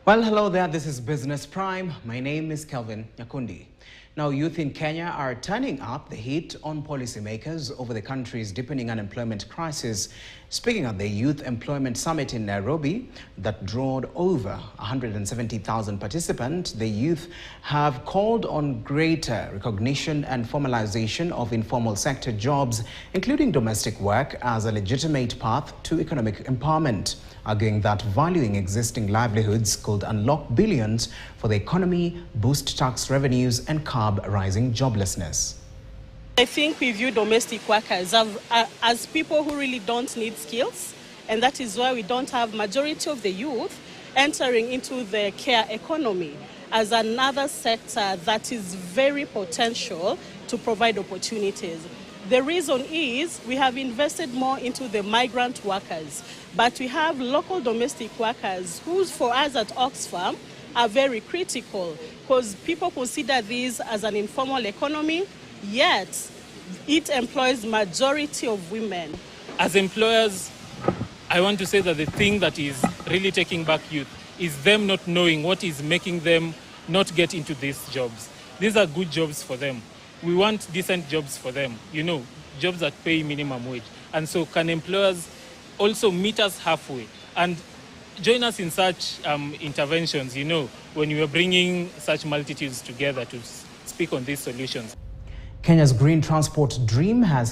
Well, hello there. This is Business Prime. My name is Kelvin Nyakundi. Now, youth in Kenya are turning up the heat on policymakers over the country's deepening unemployment crisis. Speaking at the Youth Employment Summit in Nairobi that drew over 170,000 participants, the youth have called on greater recognition and formalization of informal sector jobs, including domestic work, as a legitimate path to economic empowerment, arguing that valuing existing livelihoods could unlock billions for the economy, boost tax revenues, and curb rising joblessness. I think we view domestic workers as people who really don't need skills, and that is why we don't have majority of the youth entering into the care economy as another sector that is very potential to provide opportunities. The reason is we have invested more into the migrant workers, but we have local domestic workers who, for us at Oxfam, are very critical because people consider this as an informal economy, yet it employs majority of women. As employers, I want to say that the thing that is really taking back youth is them not knowing what is making them not get into these jobs. These are good jobs for them. We want decent jobs for them, jobs that pay minimum wage. And so can employers also meet us halfway and join us in such interventions, when we are bringing such multitudes together to speak on these solutions. Kenya's green transport dream has